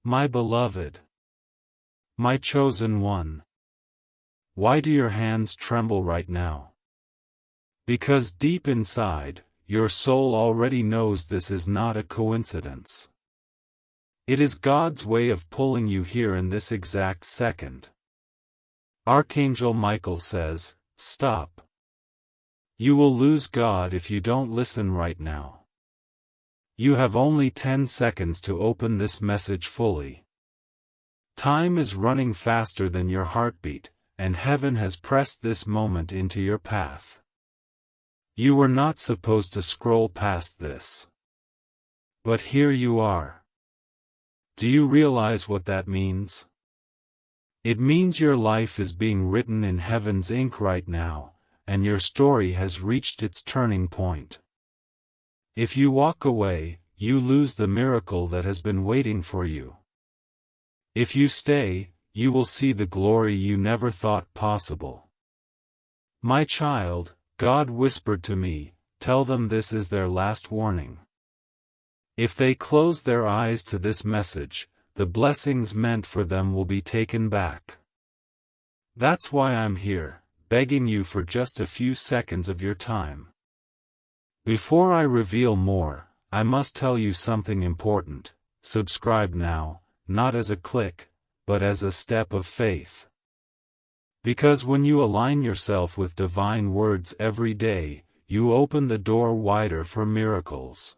My beloved, my chosen one. Why do your hands tremble right now? Because deep inside, your soul already knows this is not a coincidence. It is God's way of pulling you here in this exact second. Archangel Michael says, "Stop. You will lose God if you don't listen right now. You have only 10 seconds to open this message fully. Time is running faster than your heartbeat, and heaven has pressed this moment into your path. You were not supposed to scroll past this. But here you are. Do you realize what that means? It means your life is being written in heaven's ink right now, and your story has reached its turning point. If you walk away, you lose the miracle that has been waiting for you. If you stay, you will see the glory you never thought possible. My child, God whispered to me, tell them this is their last warning. If they close their eyes to this message, the blessings meant for them will be taken back. That's why I'm here, begging you for just a few seconds of your time. Before I reveal more, I must tell you something important. Subscribe now, not as a click, but as a step of faith. Because when you align yourself with divine words every day, you open the door wider for miracles.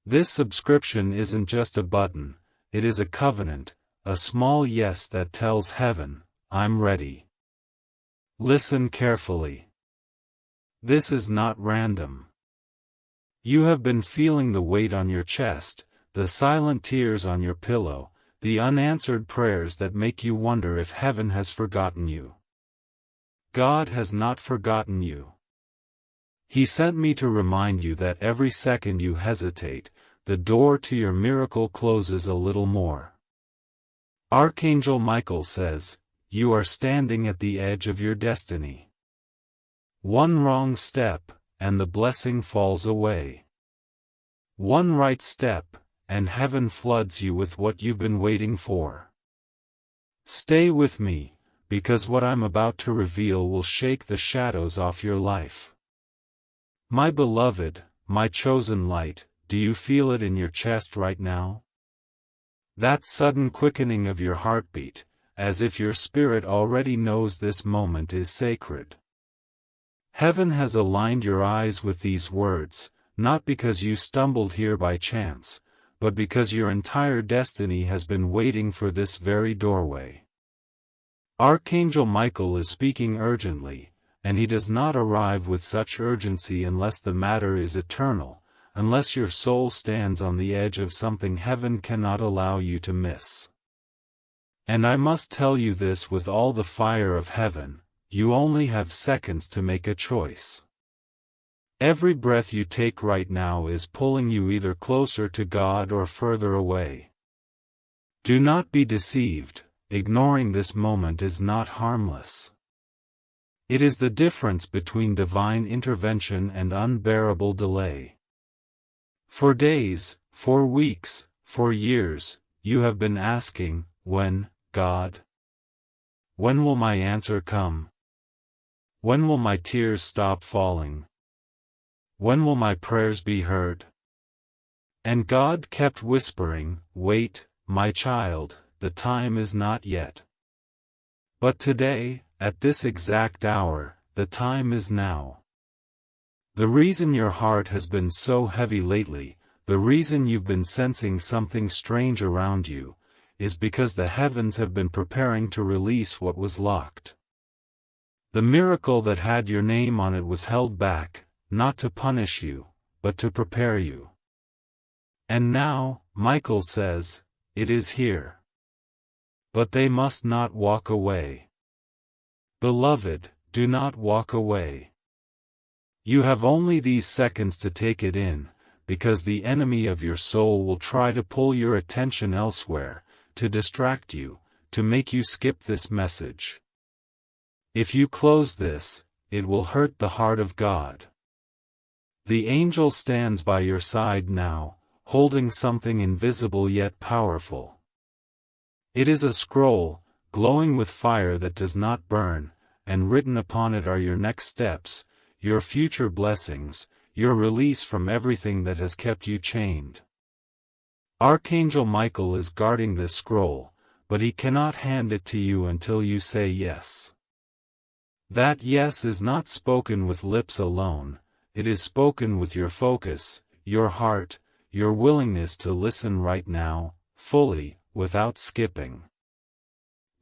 This subscription isn't just a button, it is a covenant, a small yes that tells heaven, I'm ready. Listen carefully. This is not random. You have been feeling the weight on your chest, the silent tears on your pillow, the unanswered prayers that make you wonder if heaven has forgotten you. God has not forgotten you. He sent me to remind you that every second you hesitate, the door to your miracle closes a little more. Archangel Michael says, you are standing at the edge of your destiny. One wrong step, and the blessing falls away. One right step, and heaven floods you with what you've been waiting for. Stay with me, because what I'm about to reveal will shake the shadows off your life. My beloved, my chosen light, do you feel it in your chest right now? That sudden quickening of your heartbeat, as if your spirit already knows this moment is sacred. Heaven has aligned your eyes with these words, not because you stumbled here by chance, but because your entire destiny has been waiting for this very doorway. Archangel Michael is speaking urgently, and he does not arrive with such urgency unless the matter is eternal, unless your soul stands on the edge of something heaven cannot allow you to miss. And I must tell you this with all the fire of heaven, you only have seconds to make a choice. Every breath you take right now is pulling you either closer to God or further away. Do not be deceived, ignoring this moment is not harmless. It is the difference between divine intervention and unbearable delay. For days, for weeks, for years, you have been asking, when, God? When will my answer come? When will my tears stop falling? When will my prayers be heard? And God kept whispering, wait, my child, the time is not yet. But today, at this exact hour, the time is now. The reason your heart has been so heavy lately, the reason you've been sensing something strange around you, is because the heavens have been preparing to release what was locked. The miracle that had your name on it was held back, not to punish you, but to prepare you. And now, Michael says, it is here. But they must not walk away. Beloved, do not walk away. You have only these seconds to take it in, because the enemy of your soul will try to pull your attention elsewhere, to distract you, to make you skip this message. If you close this, it will hurt the heart of God. The angel stands by your side now, holding something invisible yet powerful. It is a scroll, glowing with fire that does not burn, and written upon it are your next steps, your future blessings, your release from everything that has kept you chained. Archangel Michael is guarding this scroll, but he cannot hand it to you until you say yes. That yes is not spoken with lips alone, it is spoken with your focus, your heart, your willingness to listen right now, fully, without skipping.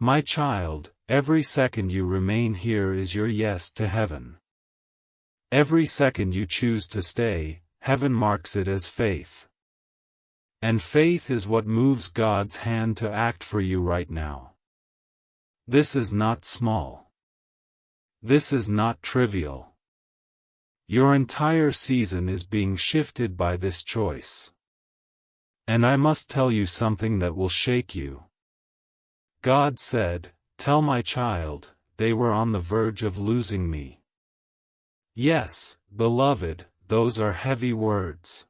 My child, every second you remain here is your yes to heaven. Every second you choose to stay, heaven marks it as faith. And faith is what moves God's hand to act for you right now. This is not small. This is not trivial. Your entire season is being shifted by this choice. And I must tell you something that will shake you. God said, "Tell my child, they were on the verge of losing me." Yes, beloved, those are heavy words.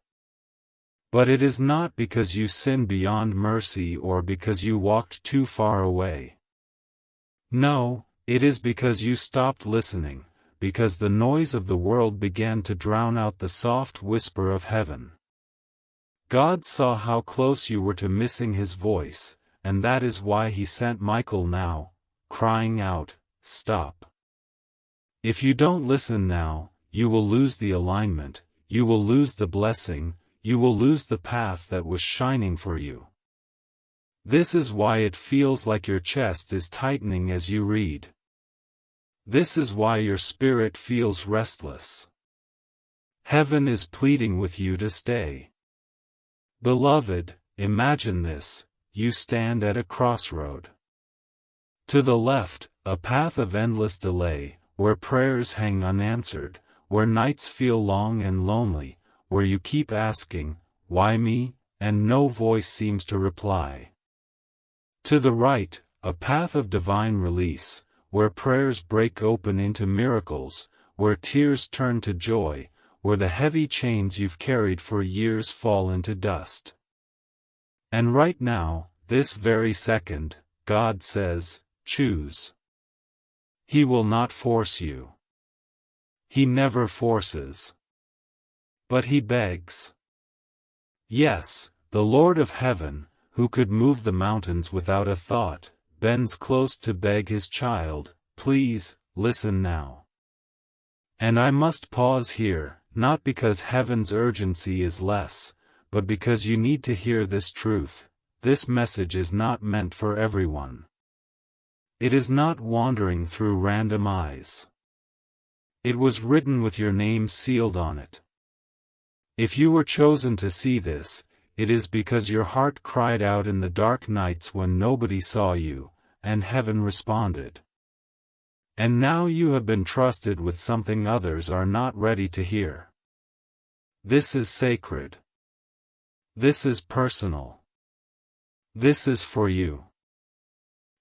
But it is not because you sinned beyond mercy or because you walked too far away. No, it is because you stopped listening, because the noise of the world began to drown out the soft whisper of heaven. God saw how close you were to missing His voice, and that is why He sent Michael now, crying out, "Stop." If you don't listen now, you will lose the alignment, you will lose the blessing, you will lose the path that was shining for you. This is why it feels like your chest is tightening as you read. This is why your spirit feels restless. Heaven is pleading with you to stay. Beloved, imagine this, you stand at a crossroad. To the left, a path of endless delay, where prayers hang unanswered, where nights feel long and lonely, where you keep asking, "Why me?" and no voice seems to reply. To the right, a path of divine release, where prayers break open into miracles, where tears turn to joy, where the heavy chains you've carried for years fall into dust. And right now, this very second, God says, choose. He will not force you. He never forces. But He begs. Yes, the Lord of heaven, who could move the mountains without a thought, bends close to beg His child, "Please, listen now." And I must pause here, not because heaven's urgency is less, but because you need to hear this truth. This message is not meant for everyone. It is not wandering through random eyes. It was written with your name sealed on it. If you were chosen to see this, it is because your heart cried out in the dark nights when nobody saw you, and heaven responded. And now you have been trusted with something others are not ready to hear. This is sacred. This is personal. This is for you.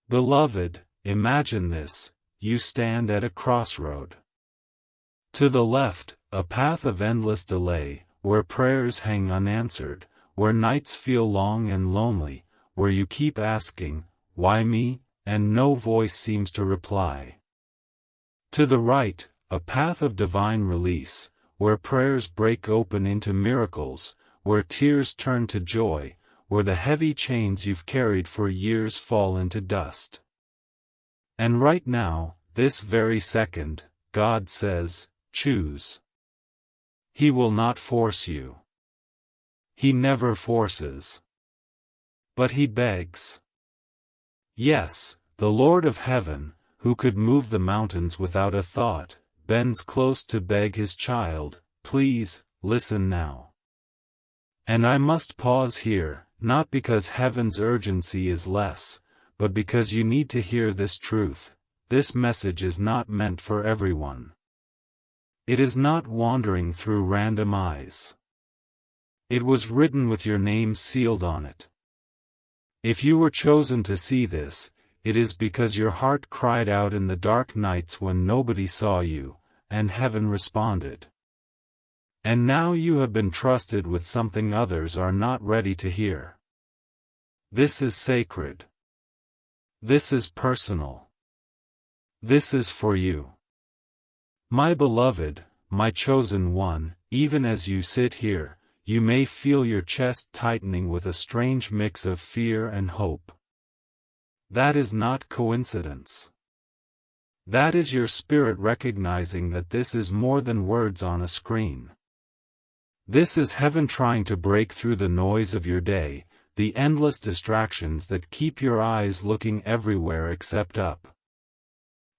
Beloved, imagine this, you stand at a crossroad. To the left, a path of endless delay, where prayers hang unanswered, where nights feel long and lonely, where you keep asking, "Why me?" and no voice seems to reply. To the right, a path of divine release, where prayers break open into miracles, where tears turn to joy, where the heavy chains you've carried for years fall into dust. And right now, this very second, God says, choose. He will not force you. He never forces. But He begs. Yes, the Lord of heaven, who could move the mountains without a thought, bends close to beg His child, "Please, listen now." And I must pause here, not because heaven's urgency is less, but because you need to hear this truth. This message is not meant for everyone. It is not wandering through random eyes. It was written with your name sealed on it. If you were chosen to see this, it is because your heart cried out in the dark nights when nobody saw you, and heaven responded. And now you have been trusted with something others are not ready to hear. This is sacred. This is personal. This is for you. My beloved, my chosen one, even as you sit here, you may feel your chest tightening with a strange mix of fear and hope. That is not coincidence. That is your spirit recognizing that this is more than words on a screen. This is heaven trying to break through the noise of your day, the endless distractions that keep your eyes looking everywhere except up.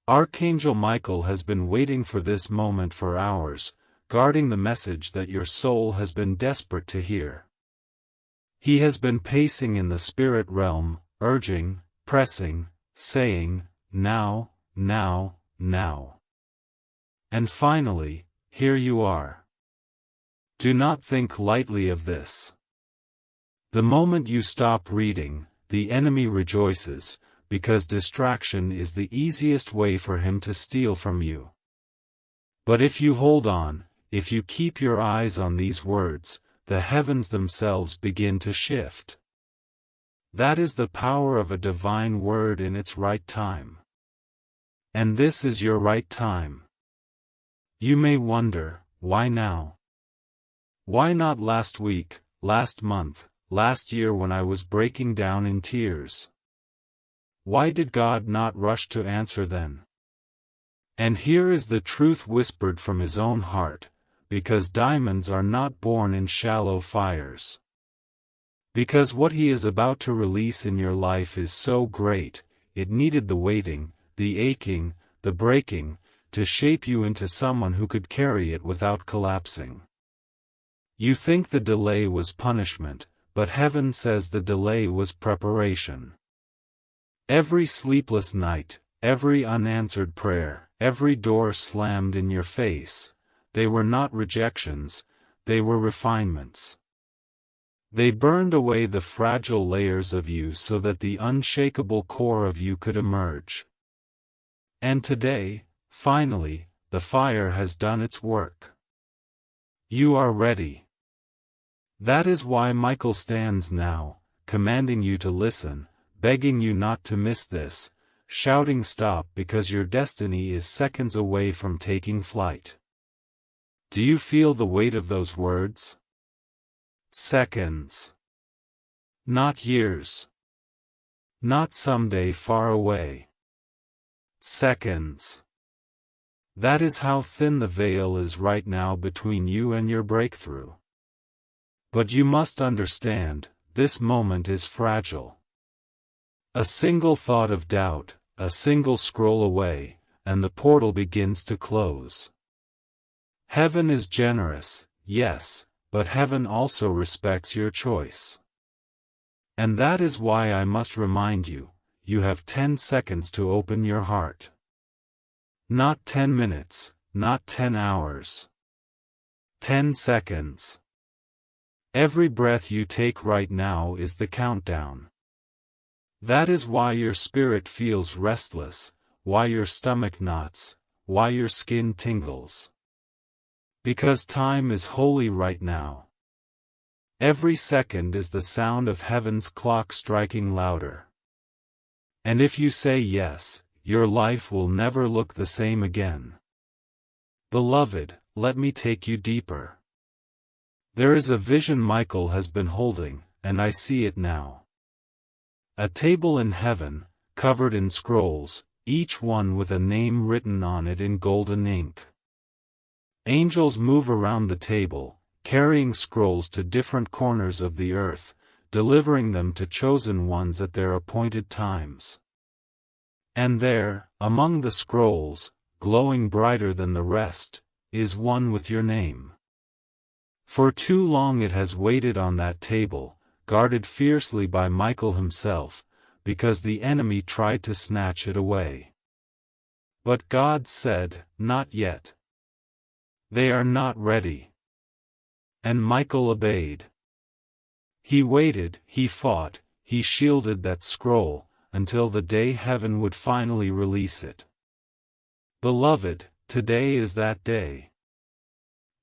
Archangel Michael has been waiting for this moment for hours, guarding the message that your soul has been desperate to hear. He has been pacing in the spirit realm, urging, pressing, saying, now, now, now. And finally, here you are. Do not think lightly of this. The moment you stop reading, the enemy rejoices, because distraction is the easiest way for him to steal from you. But if you hold on, if you keep your eyes on these words, the heavens themselves begin to shift. That is the power of a divine word in its right time. And this is your right time. You may wonder, why now? Why not last week, last month, last year when I was breaking down in tears? Why did God not rush to answer then? And here is the truth whispered from his own heart, because diamonds are not born in shallow fires. Because what he is about to release in your life is so great, it needed the waiting, the aching, the breaking, to shape you into someone who could carry it without collapsing. You think the delay was punishment, but heaven says the delay was preparation. Every sleepless night, every unanswered prayer, every door slammed in your face, they were not rejections, they were refinements. They burned away the fragile layers of you so that the unshakable core of you could emerge. And today, finally, the fire has done its work. You are ready. That is why Michael stands now, commanding you to listen, begging you not to miss this, shouting stop because your destiny is seconds away from taking flight. Do you feel the weight of those words? Seconds. Not years. Not someday far away. Seconds. That is how thin the veil is right now between you and your breakthrough. But you must understand, this moment is fragile. A single thought of doubt, a single scroll away, and the portal begins to close. Heaven is generous, yes, but heaven also respects your choice. And that is why I must remind you, you have 10 seconds to open your heart. Not 10 minutes, not 10 hours. 10 seconds. Every breath you take right now is the countdown. That is why your spirit feels restless, why your stomach knots, why your skin tingles. Because time is holy right now. Every second is the sound of heaven's clock striking louder. And if you say yes, your life will never look the same again. Beloved, let me take you deeper. There is a vision Michael has been holding, and I see it now. A table in heaven, covered in scrolls, each one with a name written on it in golden ink. Angels move around the table, carrying scrolls to different corners of the earth, delivering them to chosen ones at their appointed times. And there, among the scrolls, glowing brighter than the rest, is one with your name. For too long it has waited on that table, guarded fiercely by Michael himself, because the enemy tried to snatch it away. But God said, not yet. They are not ready. And Michael obeyed. He waited, he fought, he shielded that scroll, until the day heaven would finally release it. Beloved, today is that day.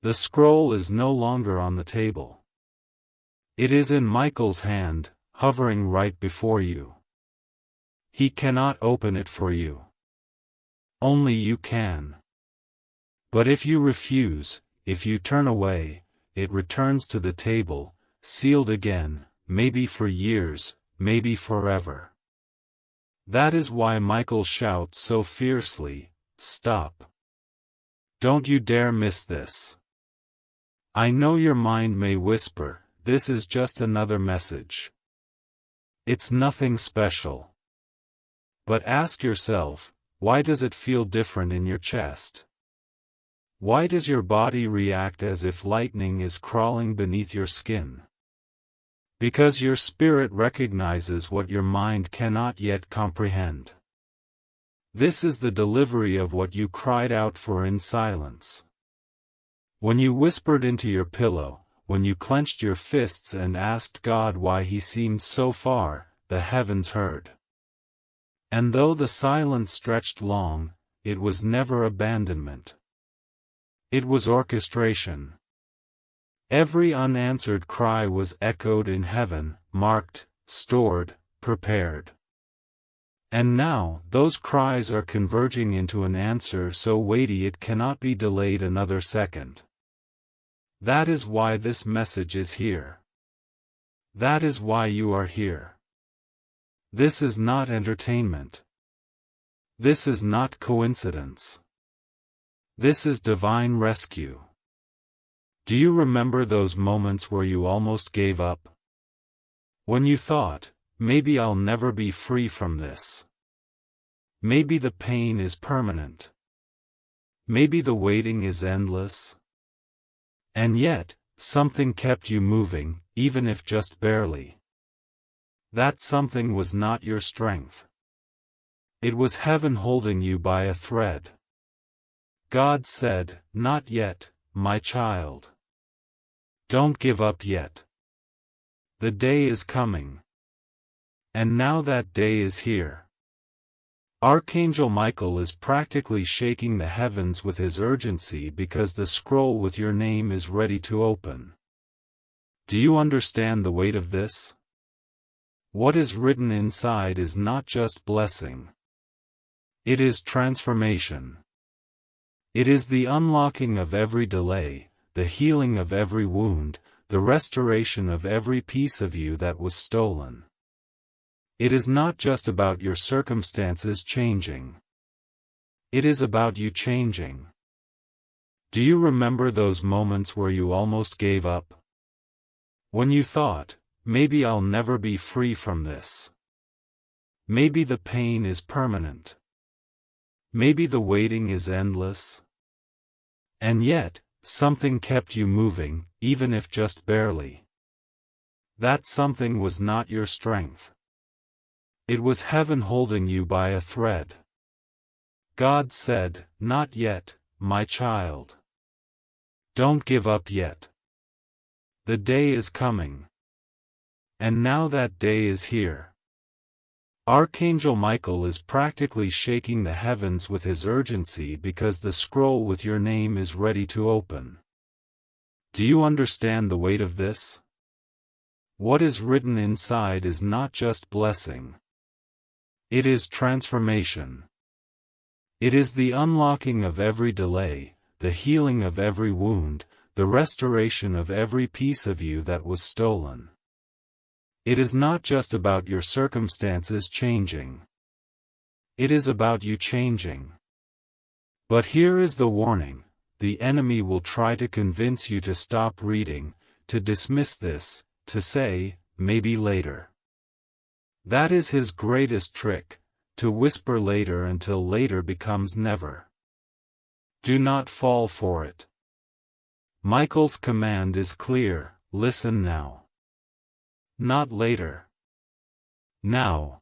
The scroll is no longer on the table. It is in Michael's hand, hovering right before you. He cannot open it for you. Only you can. But if you refuse, if you turn away, it returns to the table, sealed again, maybe for years, maybe forever. That is why Michael shouts so fiercely, "Stop! Don't you dare miss this." I know your mind may whisper, this is just another message. It's nothing special. But ask yourself, why does it feel different in your chest? Why does your body react as if lightning is crawling beneath your skin? Because your spirit recognizes what your mind cannot yet comprehend. This is the delivery of what you cried out for in silence. When you whispered into your pillow, when you clenched your fists and asked God why He seemed so far, the heavens heard. And though the silence stretched long, it was never abandonment. It was orchestration. Every unanswered cry was echoed in heaven, marked, stored, prepared. And now, those cries are converging into an answer so weighty it cannot be delayed another second. That is why this message is here. That is why you are here. This is not entertainment. This is not coincidence. This is divine rescue. Do you remember those moments where you almost gave up? When you thought, maybe I'll never be free from this. Maybe the pain is permanent. Maybe the waiting is endless. And yet, something kept you moving, even if just barely. That something was not your strength. It was heaven holding you by a thread. God said, "Not yet, my child. Don't give up yet. The day is coming." And now that day is here. Archangel Michael is practically shaking the heavens with his urgency because the scroll with your name is ready to open. Do you understand the weight of this? What is written inside is not just blessing. It is transformation. It is the unlocking of every delay, the healing of every wound, the restoration of every piece of you that was stolen. It is not just about your circumstances changing. It is about you changing. Do you remember those moments where you almost gave up? When you thought, maybe I'll never be free from this. Maybe the pain is permanent. Maybe the waiting is endless. And yet, something kept you moving, even if just barely. That something was not your strength. It was heaven holding you by a thread. God said, "Not yet, my child. Don't give up yet. The day is coming." And now that day is here. Archangel Michael is practically shaking the heavens with his urgency because the scroll with your name is ready to open. Do you understand the weight of this? What is written inside is not just blessing. It is transformation. It is the unlocking of every delay, the healing of every wound, the restoration of every piece of you that was stolen. It is not just about your circumstances changing. It is about you changing. But here is the warning: the enemy will try to convince you to stop reading, to dismiss this, to say, "Maybe later." That is his greatest trick, to whisper later until later becomes never. Do not fall for it. Michael's command is clear: listen now. Not later. Now.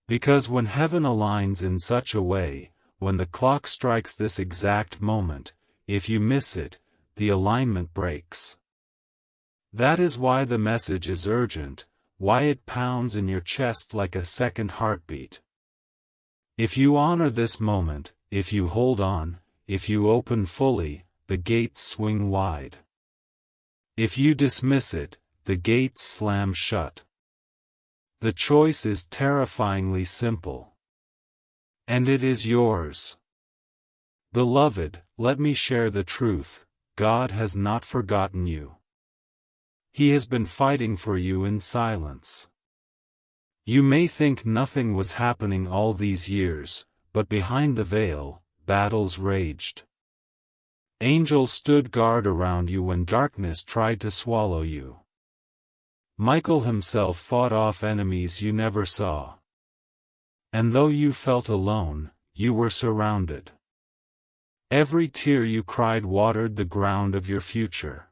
Because when heaven aligns in such a way, when the clock strikes this exact moment, if you miss it, the alignment breaks. That is why the message is urgent, why it pounds in your chest like a second heartbeat. If you honor this moment, if you hold on, if you open fully, the gates swing wide. If you dismiss it, the gates slam shut. The choice is terrifyingly simple. And it is yours. Beloved, let me share the truth. God has not forgotten you. He has been fighting for you in silence. You may think nothing was happening all these years, but behind the veil, battles raged. Angels stood guard around you when darkness tried to swallow you. Michael himself fought off enemies you never saw. And though you felt alone, you were surrounded. Every tear you cried watered the ground of your future.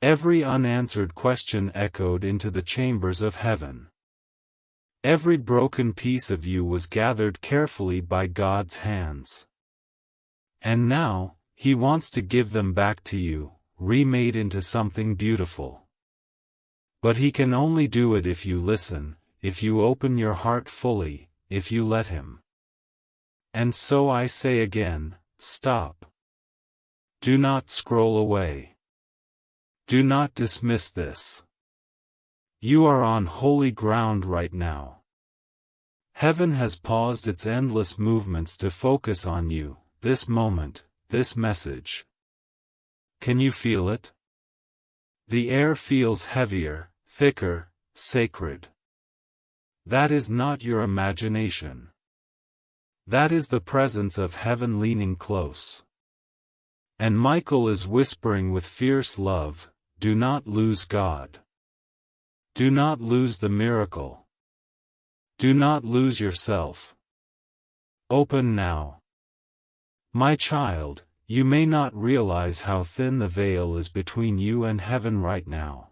Every unanswered question echoed into the chambers of heaven. Every broken piece of you was gathered carefully by God's hands. And now, He wants to give them back to you, remade into something beautiful. But He can only do it if you listen, if you open your heart fully, if you let Him. And so I say again, stop. Do not scroll away. Do not dismiss this. You are on holy ground right now. Heaven has paused its endless movements to focus on you, this moment, this message. Can you feel it? The air feels heavier, thicker, sacred. That is not your imagination. That is the presence of heaven leaning close. And Michael is whispering with fierce love, do not lose God. Do not lose the miracle. Do not lose yourself. Open now. My child, you may not realize how thin the veil is between you and heaven right now.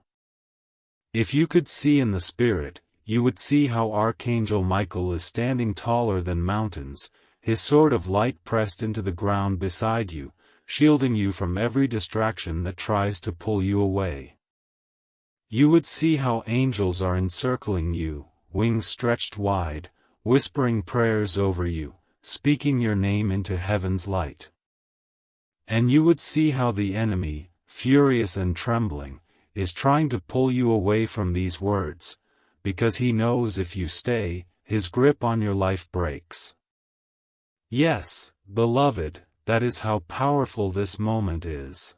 If you could see in the Spirit, you would see how Archangel Michael is standing taller than mountains, his sword of light pressed into the ground beside you, shielding you from every distraction that tries to pull you away. You would see how angels are encircling you, wings stretched wide, whispering prayers over you, speaking your name into heaven's light. And you would see how the enemy, furious and trembling, is trying to pull you away from these words, because he knows if you stay, his grip on your life breaks. Yes, beloved, that is how powerful this moment is.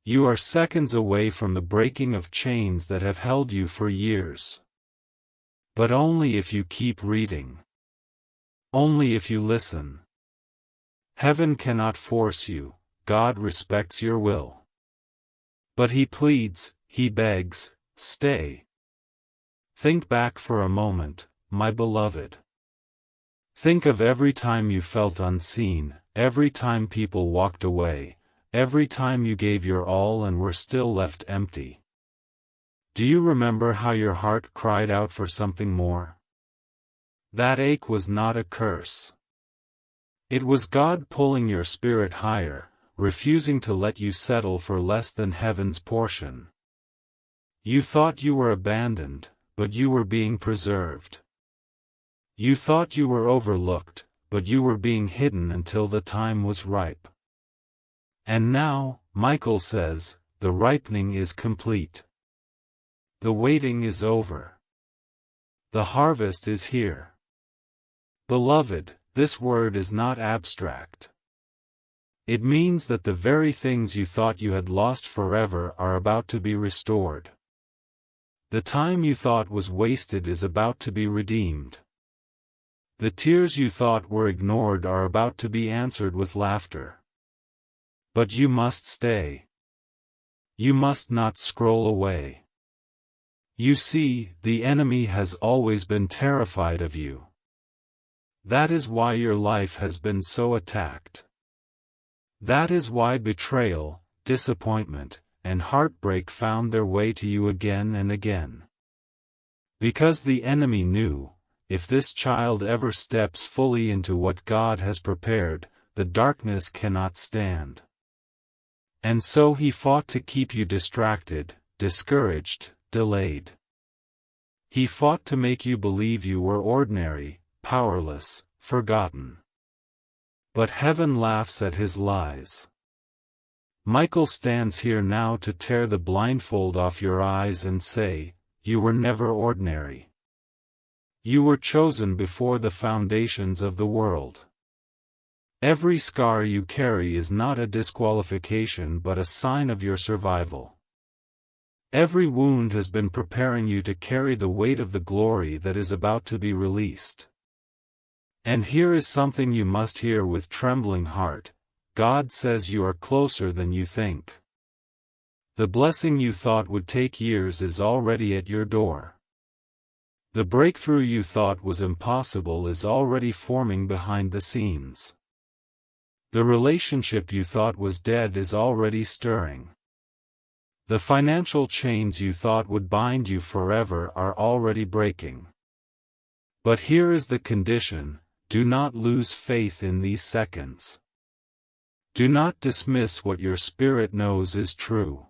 You are seconds away from the breaking of chains that have held you for years. But only if you keep reading. Only if you listen. Heaven cannot force you, God respects your will. But He pleads, He begs, stay. Think back for a moment, my beloved. Think of every time you felt unseen, every time people walked away, every time you gave your all and were still left empty. Do you remember how your heart cried out for something more? That ache was not a curse. It was God pulling your spirit higher, refusing to let you settle for less than heaven's portion. You thought you were abandoned, but you were being preserved. You thought you were overlooked, but you were being hidden until the time was ripe. And now, Michael says, the ripening is complete. The waiting is over. The harvest is here. Beloved, this word is not abstract. It means that the very things you thought you had lost forever are about to be restored. The time you thought was wasted is about to be redeemed. The tears you thought were ignored are about to be answered with laughter. But you must stay. You must not scroll away. You see, the enemy has always been terrified of you. That is why your life has been so attacked. That is why betrayal, disappointment, and heartbreak found their way to you again and again. Because the enemy knew, if this child ever steps fully into what God has prepared, the darkness cannot stand. And so he fought to keep you distracted, discouraged, delayed. He fought to make you believe you were ordinary, powerless, forgotten. But heaven laughs at his lies. Michael stands here now to tear the blindfold off your eyes and say, you were never ordinary. You were chosen before the foundations of the world. Every scar you carry is not a disqualification but a sign of your survival. Every wound has been preparing you to carry the weight of the glory that is about to be released. And here is something you must hear with trembling heart: God says you are closer than you think. The blessing you thought would take years is already at your door. The breakthrough you thought was impossible is already forming behind the scenes. The relationship you thought was dead is already stirring. The financial chains you thought would bind you forever are already breaking. But here is the condition: do not lose faith in these seconds. Do not dismiss what your spirit knows is true.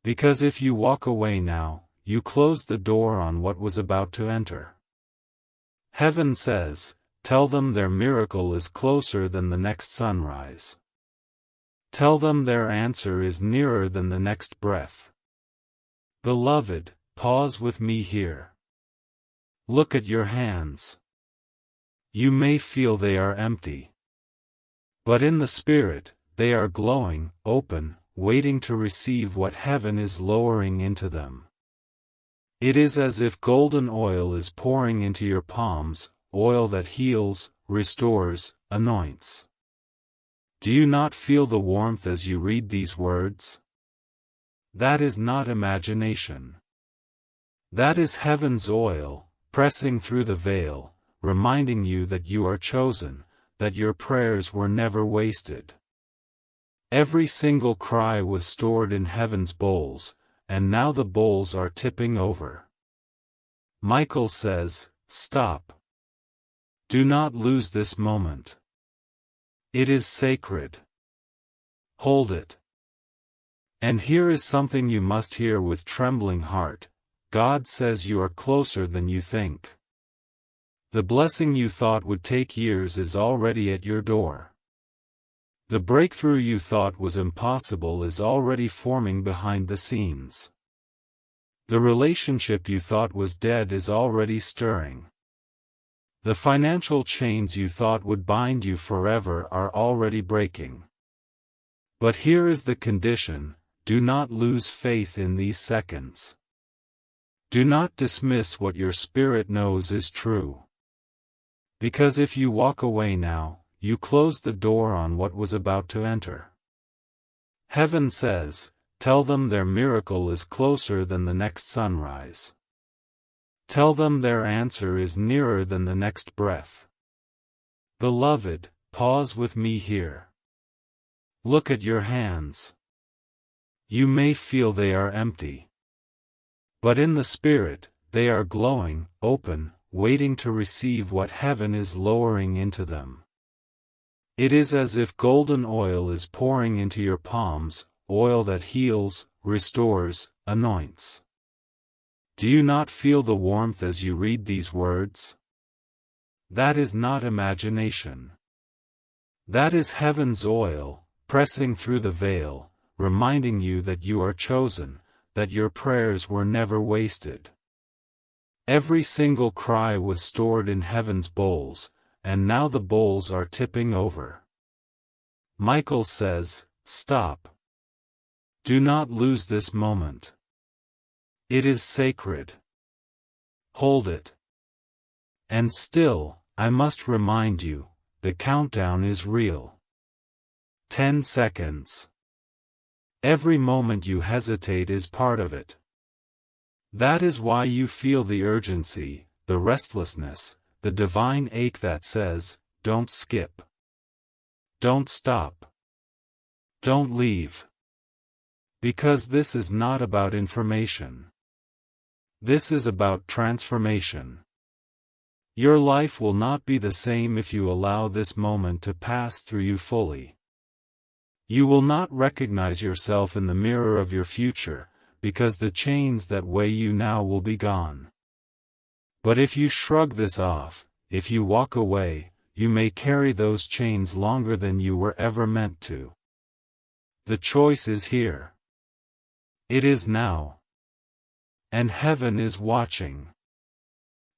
Because if you walk away now, you close the door on what was about to enter. Heaven says, tell them their miracle is closer than the next sunrise. Tell them their answer is nearer than the next breath. Beloved, pause with me here. Look at your hands. You may feel they are empty. But in the Spirit, they are glowing, open, waiting to receive what heaven is lowering into them. It is as if golden oil is pouring into your palms, oil that heals, restores, anoints. Do you not feel the warmth as you read these words? That is not imagination. That is heaven's oil, pressing through the veil, reminding you that you are chosen, that your prayers were never wasted. Every single cry was stored in heaven's bowls, and now the bowls are tipping over. Michael says, stop. Do not lose this moment. It is sacred. Hold it. And here is something you must hear with trembling heart: God says you are closer than you think. The blessing you thought would take years is already at your door. The breakthrough you thought was impossible is already forming behind the scenes. The relationship you thought was dead is already stirring. The financial chains you thought would bind you forever are already breaking. But here is the condition: do not lose faith in these seconds. Do not dismiss what your spirit knows is true. Because if you walk away now, you close the door on what was about to enter. Heaven says, tell them their miracle is closer than the next sunrise. Tell them their answer is nearer than the next breath. Beloved, pause with me here. Look at your hands. You may feel they are empty. But in the Spirit, they are glowing, open, waiting to receive what heaven is lowering into them. It is as if golden oil is pouring into your palms, oil that heals, restores, anoints. Do you not feel the warmth as you read these words? That is not imagination. That is heaven's oil, pressing through the veil, reminding you that you are chosen, that your prayers were never wasted. Every single cry was stored in heaven's bowls, and now the bowls are tipping over. Michael says, stop. Do not lose this moment. It is sacred. Hold it. And still, I must remind you, the countdown is real. 10 seconds. Every moment you hesitate is part of it. That is why you feel the urgency, the restlessness, the divine ache that says, don't skip. Don't stop. Don't leave. Because this is not about information. This is about transformation. Your life will not be the same if you allow this moment to pass through you fully. You will not recognize yourself in the mirror of your future, because the chains that weigh you now will be gone. But if you shrug this off, if you walk away, you may carry those chains longer than you were ever meant to. The choice is here. It is now. And heaven is watching.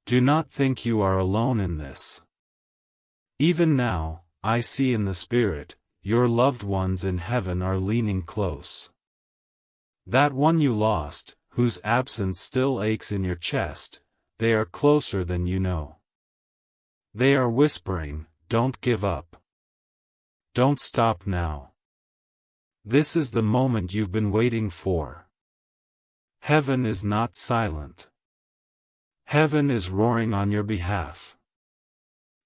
Do not think you are alone in this. Even now, I see in the Spirit, your loved ones in heaven are leaning close. That one you lost, whose absence still aches in your chest, they are closer than you know. They are whispering, "Don't give up. Don't stop now. This is the moment you've been waiting for." Heaven is not silent. Heaven is roaring on your behalf.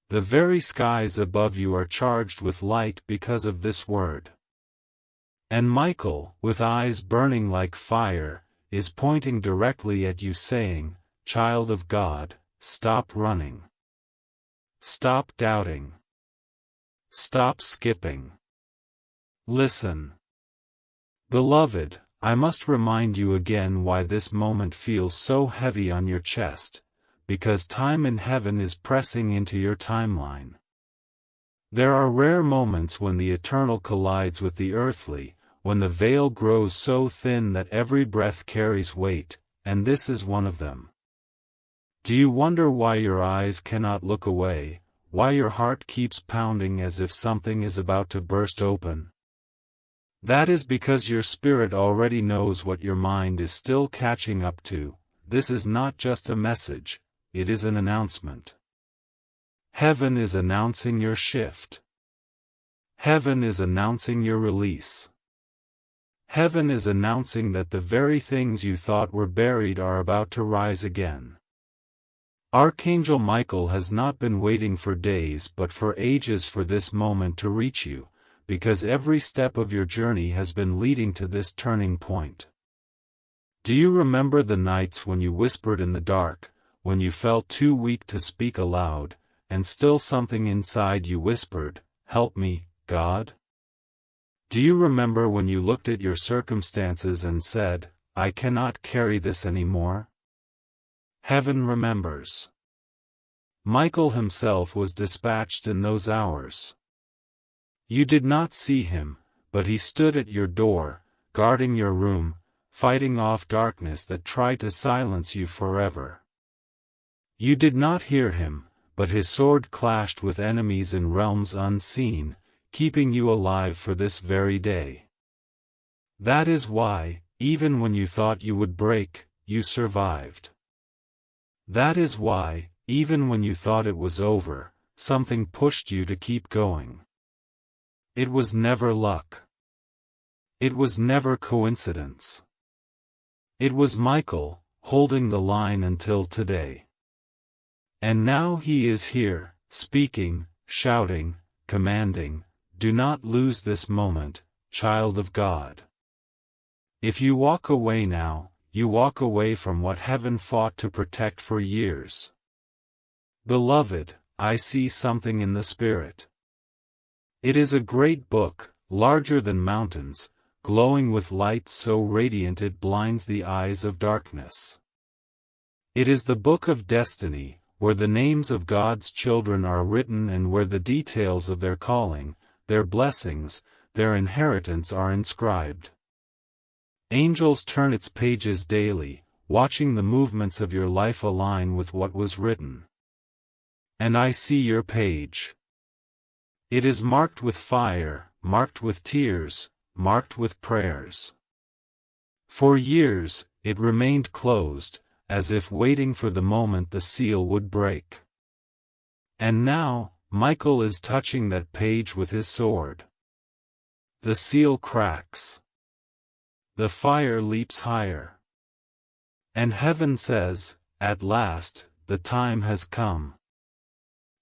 The very skies above you are charged with light because of this word. And Michael, with eyes burning like fire, is pointing directly at you saying, "Child of God, stop running. Stop doubting. Stop skipping. Listen." Beloved, I must remind you again why this moment feels so heavy on your chest, because time in heaven is pressing into your timeline. There are rare moments when the eternal collides with the earthly, when the veil grows so thin that every breath carries weight, and this is one of them. Do you wonder why your eyes cannot look away, why your heart keeps pounding as if something is about to burst open? That is because your spirit already knows what your mind is still catching up to. This is not just a message, it is an announcement. Heaven is announcing your shift. Heaven is announcing your release. Heaven is announcing that the very things you thought were buried are about to rise again. Archangel Michael has not been waiting for days but for ages for this moment to reach you, because every step of your journey has been leading to this turning point. Do you remember the nights when you whispered in the dark, when you felt too weak to speak aloud, and still something inside you whispered, "Help me, God"? Do you remember when you looked at your circumstances and said, "I cannot carry this anymore"? Heaven remembers. Michael himself was dispatched in those hours. You did not see him, but he stood at your door, guarding your room, fighting off darkness that tried to silence you forever. You did not hear him, but his sword clashed with enemies in realms unseen, keeping you alive for this very day. That is why, even when you thought you would break, you survived. That is why, even when you thought it was over, something pushed you to keep going. It was never luck. It was never coincidence. It was Michael, holding the line until today. And now he is here, speaking, shouting, commanding, "Do not lose this moment, child of God." If you walk away now, you walk away from what heaven fought to protect for years. Beloved, I see something in the Spirit. It is a great book, larger than mountains, glowing with light so radiant it blinds the eyes of darkness. It is the book of destiny, where the names of God's children are written and where the details of their calling, their blessings, their inheritance are inscribed. Angels turn its pages daily, watching the movements of your life align with what was written. And I see your page. It is marked with fire, marked with tears, marked with prayers. For years, it remained closed, as if waiting for the moment the seal would break. And now, Michael is touching that page with his sword. The seal cracks. The fire leaps higher. And heaven says, "At last, the time has come.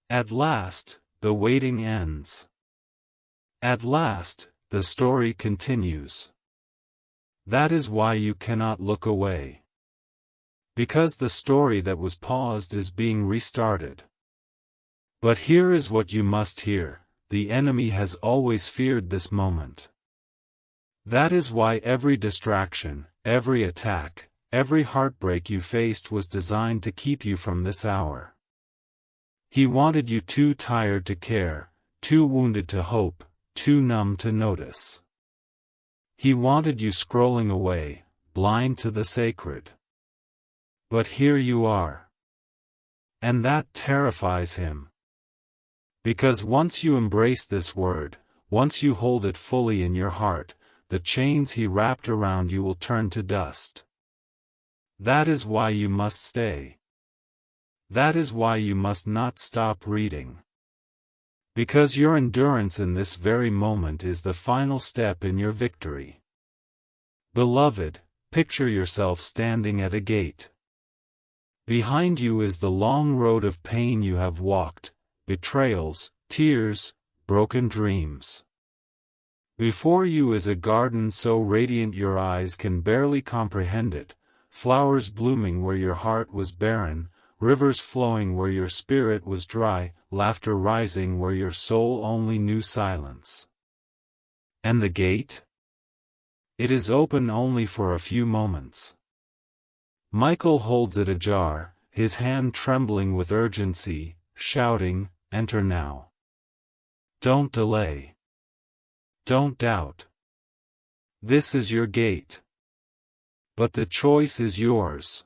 At last, the waiting ends. At last, the story continues." That is why you cannot look away. Because the story that was paused is being restarted. But here is what you must hear: the enemy has always feared this moment. That is why every distraction, every attack, every heartbreak you faced was designed to keep you from this hour. He wanted you too tired to care, too wounded to hope, too numb to notice. He wanted you scrolling away, blind to the sacred. But here you are. And that terrifies him. Because once you embrace this word, once you hold it fully in your heart, the chains he wrapped around you will turn to dust. That is why you must stay. That is why you must not stop reading. Because your endurance in this very moment is the final step in your victory. Beloved, picture yourself standing at a gate. Behind you is the long road of pain you have walked, betrayals, tears, broken dreams. Before you is a garden so radiant your eyes can barely comprehend it, flowers blooming where your heart was barren, rivers flowing where your spirit was dry, laughter rising where your soul only knew silence. And the gate? It is open only for a few moments. Michael holds it ajar, his hand trembling with urgency, shouting, "Enter now. Don't delay. Don't doubt. This is your gate. But the choice is yours.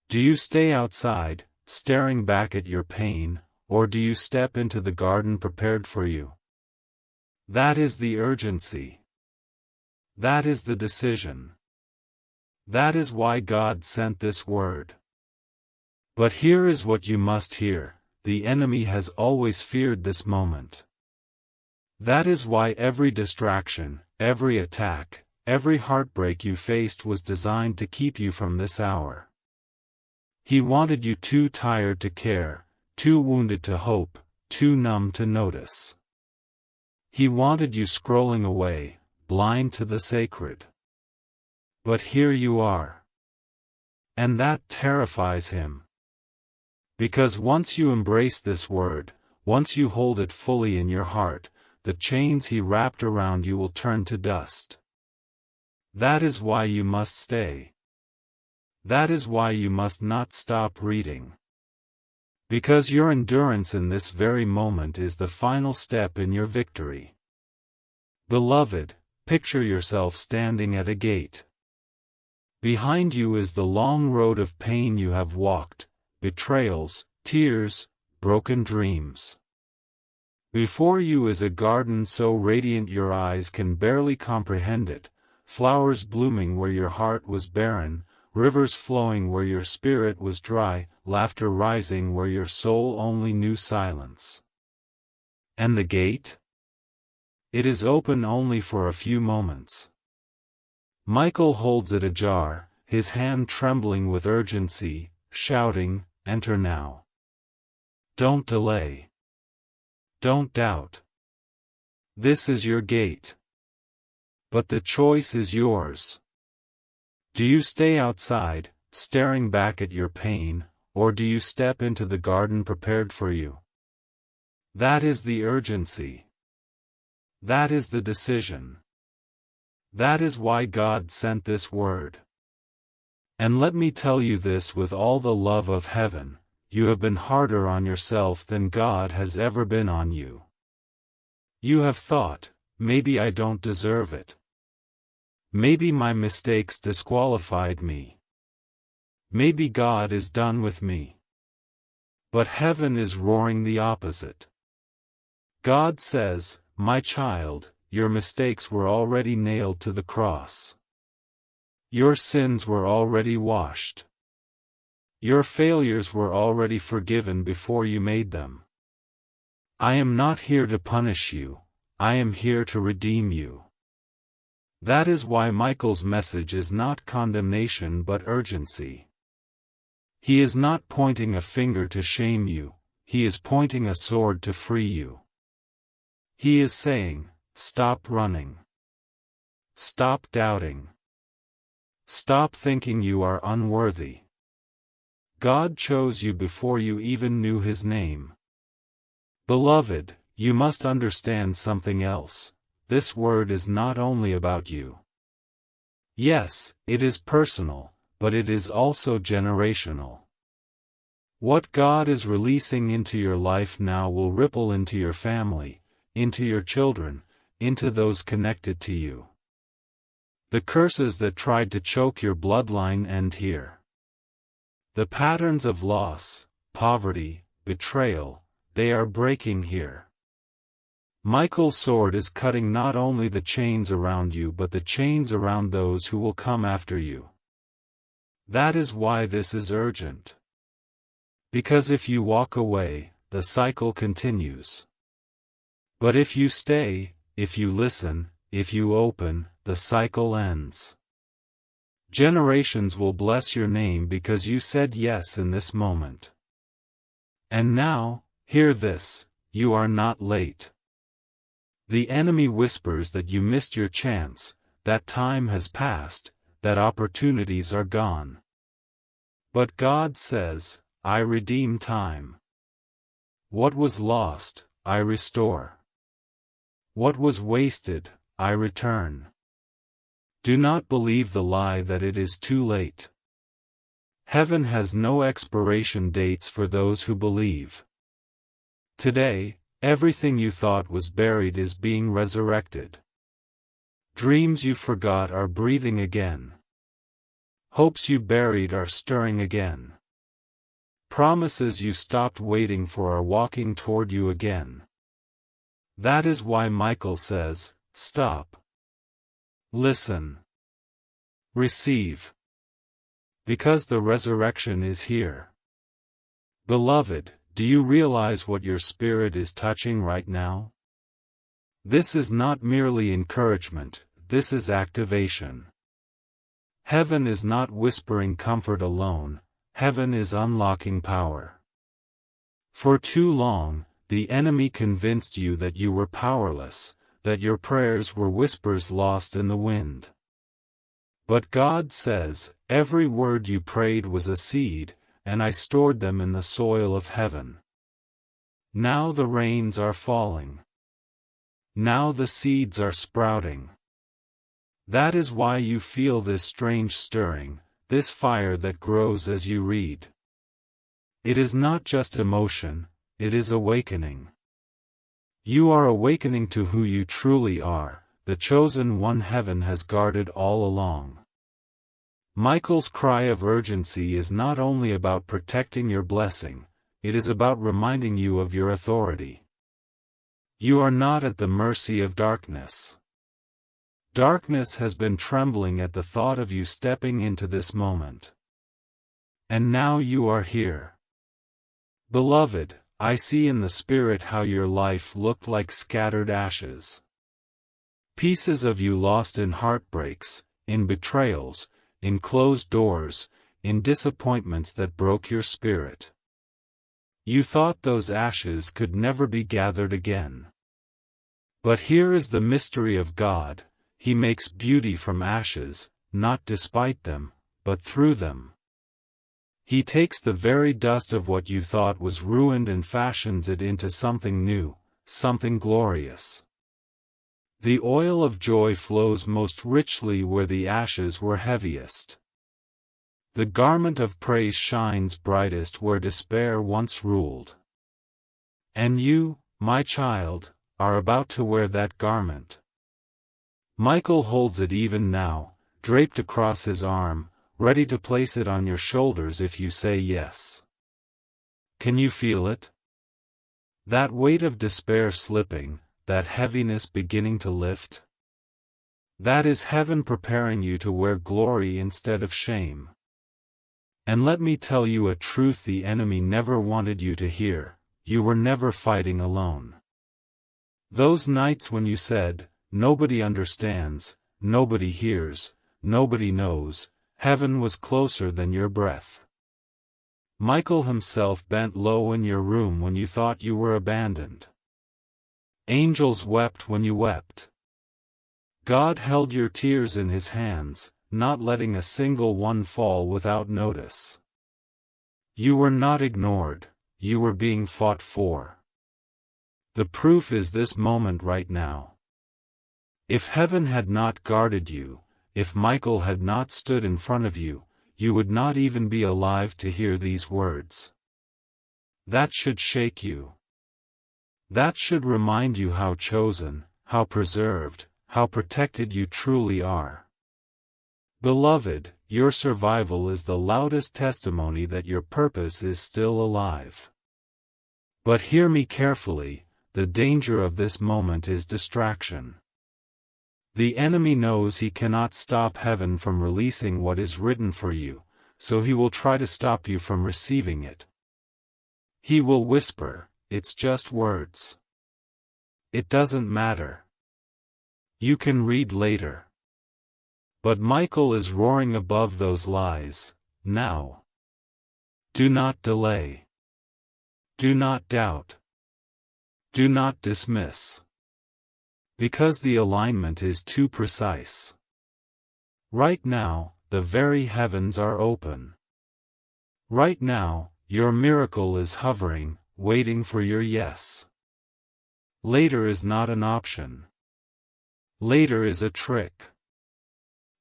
Do you stay outside, staring back at your pain, or do you step into the garden prepared for you? That is the urgency. That is the decision. That is why God sent this word. But here is what you must hear: the enemy has always feared this moment. That is why every distraction, every attack, every heartbreak you faced was designed to keep you from this hour. He wanted you too tired to care, too wounded to hope, too numb to notice. He wanted you scrolling away, blind to the sacred. But here you are. And that terrifies him. Because once you embrace this word, once you hold it fully in your heart, the chains he wrapped around you will turn to dust. That is why you must stay. That is why you must not stop reading. Because your endurance in this very moment is the final step in your victory. Beloved, picture yourself standing at a gate. Behind you is the long road of pain you have walked, betrayals, tears, broken dreams. Before you is a garden so radiant your eyes can barely comprehend it, flowers blooming where your heart was barren, rivers flowing where your spirit was dry, laughter rising where your soul only knew silence. And the gate? It is open only for a few moments. Michael holds it ajar, his hand trembling with urgency, shouting, "Enter now. Don't delay. Don't doubt. This is your gate. But the choice is yours. Do you stay outside, staring back at your pain, or do you step into the garden prepared for you? That is the urgency. That is the decision. That is why God sent this word. And let me tell you this with all the love of heaven: you have been harder on yourself than God has ever been on you. You have thought, maybe I don't deserve it. Maybe my mistakes disqualified me. Maybe God is done with me. But heaven is roaring the opposite. God says, "My child, your mistakes were already nailed to the cross. Your sins were already washed. Your failures were already forgiven before you made them. I am not here to punish you, I am here to redeem you." That is why Michael's message is not condemnation but urgency. He is not pointing a finger to shame you, he is pointing a sword to free you. He is saying, stop running. Stop doubting. Stop thinking you are unworthy. God chose you before you even knew His name. Beloved, you must understand something else. This word is not only about you. Yes, it is personal, but it is also generational. What God is releasing into your life now will ripple into your family, into your children, into those connected to you. The curses that tried to choke your bloodline end here. The patterns of loss, poverty, betrayal, they are breaking here. Michael's sword is cutting not only the chains around you but the chains around those who will come after you. That is why this is urgent. Because if you walk away, the cycle continues. But if you stay, if you listen, if you open, the cycle ends. Generations will bless your name because you said yes in this moment. And now, hear this, you are not late. The enemy whispers that you missed your chance, that time has passed, that opportunities are gone. But God says, I redeem time. What was lost, I restore. What was wasted, I return. Do not believe the lie that it is too late. Heaven has no expiration dates for those who believe. Today, everything you thought was buried is being resurrected. Dreams you forgot are breathing again. Hopes you buried are stirring again. Promises you stopped waiting for are walking toward you again. That is why Michael says, stop. Listen. Receive. Because the resurrection is here. Beloved, do you realize what your spirit is touching right now? This is not merely encouragement, this is activation. Heaven is not whispering comfort alone, heaven is unlocking power. For too long, the enemy convinced you that you were powerless, that your prayers were whispers lost in the wind. But God says, every word you prayed was a seed, and I stored them in the soil of heaven. Now the rains are falling. Now the seeds are sprouting. That is why you feel this strange stirring, this fire that grows as you read. It is not just emotion, it is awakening. You are awakening to who you truly are, the chosen one heaven has guarded all along. Michael's cry of urgency is not only about protecting your blessing, it is about reminding you of your authority. You are not at the mercy of darkness. Darkness has been trembling at the thought of you stepping into this moment. And now you are here. Beloved, I see in the spirit how your life looked like scattered ashes. Pieces of you lost in heartbreaks, in betrayals, in closed doors, in disappointments that broke your spirit. You thought those ashes could never be gathered again. But here is the mystery of God, He makes beauty from ashes, not despite them, but through them. He takes the very dust of what you thought was ruined and fashions it into something new, something glorious. The oil of joy flows most richly where the ashes were heaviest. The garment of praise shines brightest where despair once ruled. And you, my child, are about to wear that garment. Michael holds it even now, draped across his arm, ready to place it on your shoulders if you say yes. Can you feel it? That weight of despair slipping, that heaviness beginning to lift? That is heaven preparing you to wear glory instead of shame. And let me tell you a truth the enemy never wanted you to hear, you were never fighting alone. Those nights when you said, nobody understands, nobody hears, nobody knows, heaven was closer than your breath. Michael himself bent low in your room when you thought you were abandoned. Angels wept when you wept. God held your tears in His hands, not letting a single one fall without notice. You were not ignored, you were being fought for. The proof is this moment right now. If heaven had not guarded you, if Michael had not stood in front of you, you would not even be alive to hear these words. That should shake you. That should remind you how chosen, how preserved, how protected you truly are. Beloved, your survival is the loudest testimony that your purpose is still alive. But hear me carefully, the danger of this moment is distraction. The enemy knows he cannot stop heaven from releasing what is written for you, so he will try to stop you from receiving it. He will whisper, "It's just words. It doesn't matter. You can read later." But Michael is roaring above those lies, now. Do not delay. Do not doubt. Do not dismiss. Because the alignment is too precise. Right now, the very heavens are open. Right now, your miracle is hovering, waiting for your yes. Later is not an option. Later is a trick.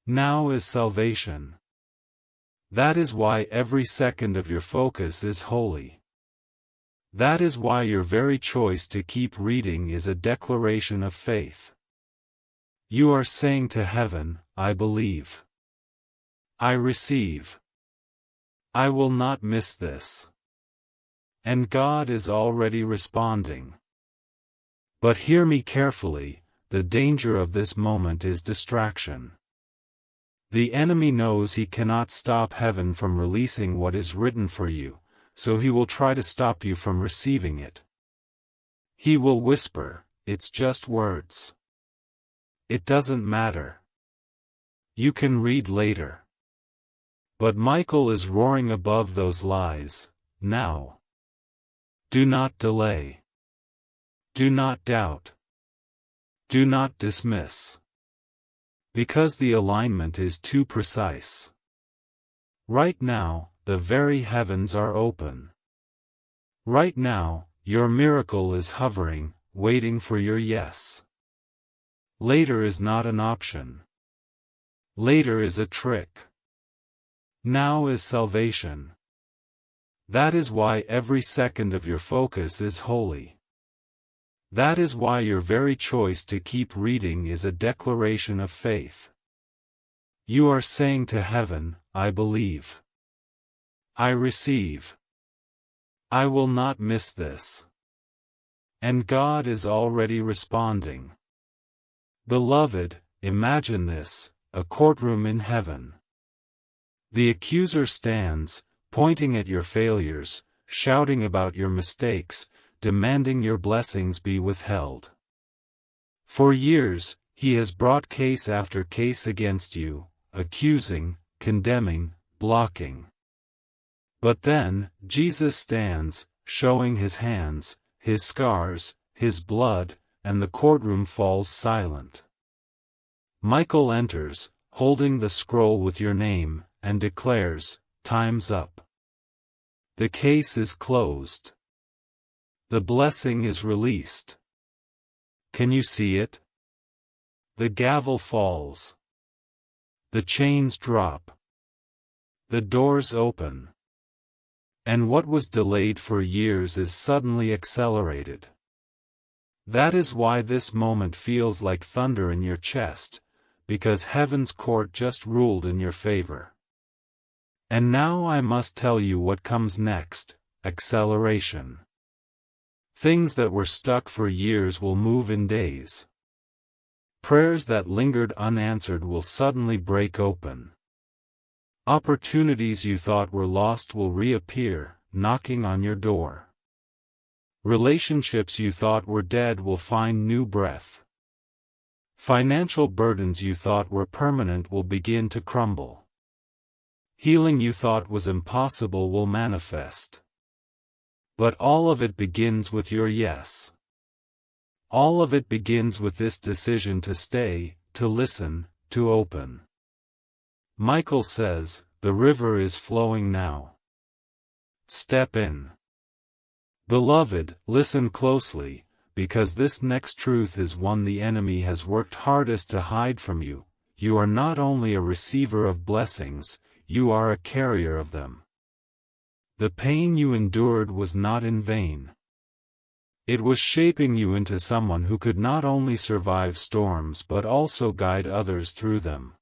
Now is salvation. That is why every second of your focus is holy. That is why your very choice to keep reading is a declaration of faith. You are saying to heaven, "I believe. I receive. I will not miss this." And God is already responding. But hear me carefully, the danger of this moment is distraction. The enemy knows he cannot stop heaven from releasing what is written for you, so he will try to stop you from receiving it. He will whisper, "It's just words. It doesn't matter. You can read later." But Michael is roaring above those lies, now. Do not delay. Do not doubt. Do not dismiss. Because the alignment is too precise. Right now, the very heavens are open. Right now, your miracle is hovering, waiting for your yes. Later is not an option. Later is a trick. Now is salvation. That is why every second of your focus is holy. That is why your very choice to keep reading is a declaration of faith. You are saying to heaven, "I believe. I receive. I will not miss this." And God is already responding. Beloved, imagine this, a courtroom in heaven. The accuser stands, pointing at your failures, shouting about your mistakes, demanding your blessings be withheld. For years, he has brought case after case against you, accusing, condemning, blocking. But then, Jesus stands, showing his hands, his scars, his blood, and the courtroom falls silent. Michael enters, holding the scroll with your name, and declares, "Time's up. The case is closed. The blessing is released." Can you see it? The gavel falls. The chains drop. The doors open. And what was delayed for years is suddenly accelerated. That is why this moment feels like thunder in your chest, because heaven's court just ruled in your favor. And now I must tell you what comes next: acceleration. Things that were stuck for years will move in days. Prayers that lingered unanswered will suddenly break open. Opportunities you thought were lost will reappear, knocking on your door. Relationships you thought were dead will find new breath. Financial burdens you thought were permanent will begin to crumble. Healing you thought was impossible will manifest. But all of it begins with your yes. All of it begins with this decision to stay, to listen, to open. Michael says, "The river is flowing now. Step in." Beloved, listen closely, because this next truth is one the enemy has worked hardest to hide from you. You are not only a receiver of blessings, you are a carrier of them. The pain you endured was not in vain. It was shaping you into someone who could not only survive storms but also guide others through them.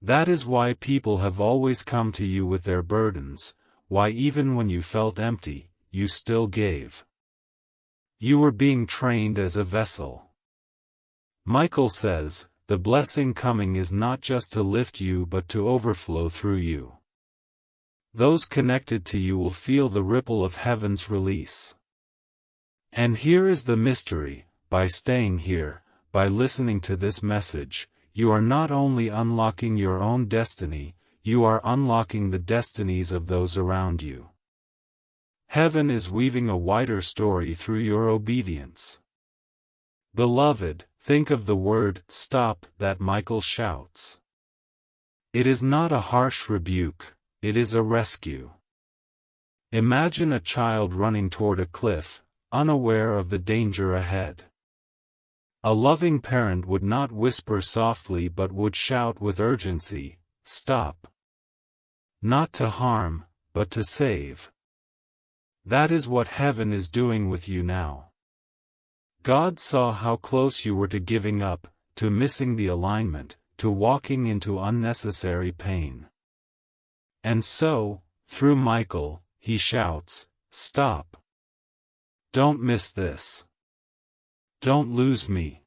That is why people have always come to you with their burdens, why even when you felt empty, you still gave. You were being trained as a vessel. Michael says, the blessing coming is not just to lift you but to overflow through you. Those connected to you will feel the ripple of heaven's release. And here is the mystery: by staying here, by listening to this message, you are not only unlocking your own destiny, you are unlocking the destinies of those around you. Heaven is weaving a wider story through your obedience. Beloved, think of the word "stop" that Michael shouts. It is not a harsh rebuke, it is a rescue. Imagine a child running toward a cliff, unaware of the danger ahead. A loving parent would not whisper softly but would shout with urgency, "Stop!" Not to harm, but to save. That is what heaven is doing with you now. God saw how close you were to giving up, to missing the alignment, to walking into unnecessary pain. And so, through Michael, he shouts, "Stop! Don't miss this. Don't lose me.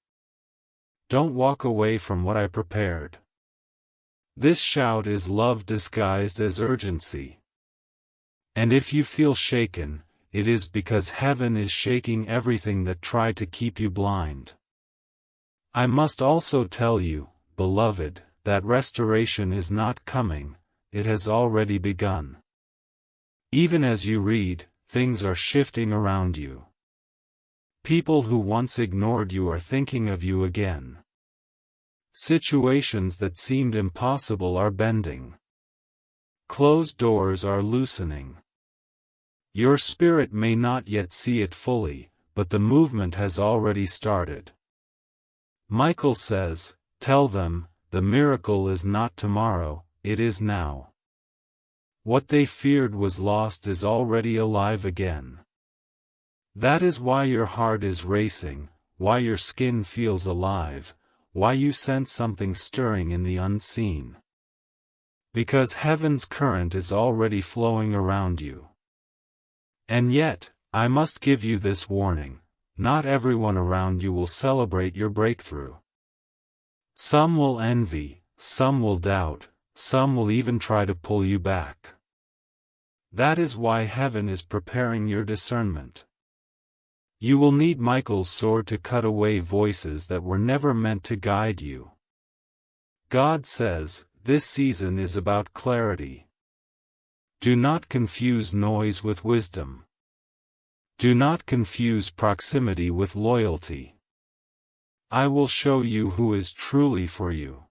Don't walk away from what I prepared." This shout is love disguised as urgency. And if you feel shaken, it is because heaven is shaking everything that tried to keep you blind. I must also tell you, beloved, that restoration is not coming, it has already begun. Even as you read, things are shifting around you. People who once ignored you are thinking of you again. Situations that seemed impossible are bending. Closed doors are loosening. Your spirit may not yet see it fully, but the movement has already started. Michael says, "Tell them, the miracle is not tomorrow, it is now." What they feared was lost is already alive again. That is why your heart is racing, why your skin feels alive, why you sense something stirring in the unseen. Because heaven's current is already flowing around you. And yet, I must give you this warning: not everyone around you will celebrate your breakthrough. Some will envy, some will doubt, some will even try to pull you back. That is why heaven is preparing your discernment. You will need Michael's sword to cut away voices that were never meant to guide you. God says, this season is about clarity. Do not confuse noise with wisdom. Do not confuse proximity with loyalty. I will show you who is truly for you.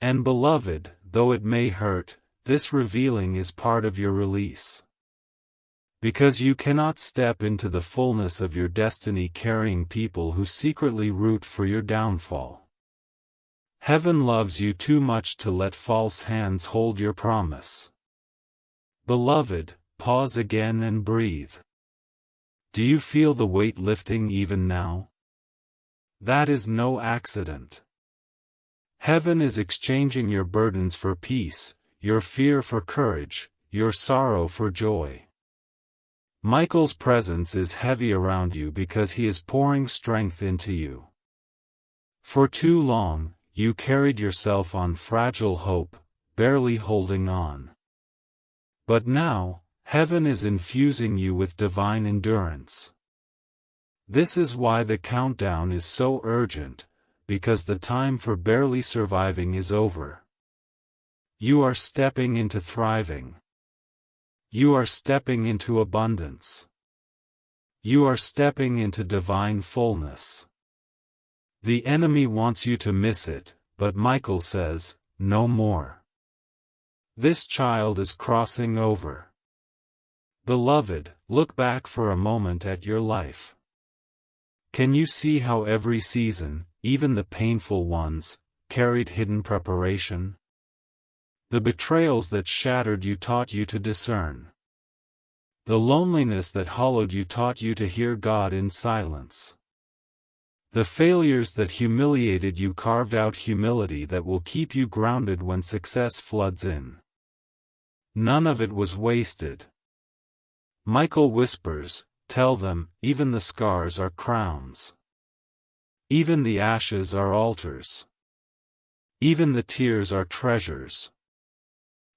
And beloved, though it may hurt, this revealing is part of your release. Because you cannot step into the fullness of your destiny carrying people who secretly root for your downfall. Heaven loves you too much to let false hands hold your promise. Beloved, pause again and breathe. Do you feel the weight lifting even now? That is no accident. Heaven is exchanging your burdens for peace, your fear for courage, your sorrow for joy. Michael's presence is heavy around you because he is pouring strength into you. For too long, you carried yourself on fragile hope, barely holding on. But now, heaven is infusing you with divine endurance. This is why the countdown is so urgent, because the time for barely surviving is over. You are stepping into thriving. You are stepping into abundance. You are stepping into divine fullness. The enemy wants you to miss it, but Michael says, no more. This child is crossing over. Beloved, look back for a moment at your life. Can you see how every season, even the painful ones, carried hidden preparation? The betrayals that shattered you taught you to discern. The loneliness that hollowed you taught you to hear God in silence. The failures that humiliated you carved out humility that will keep you grounded when success floods in. None of it was wasted. Michael whispers, tell them, even the scars are crowns. Even the ashes are altars. Even the tears are treasures.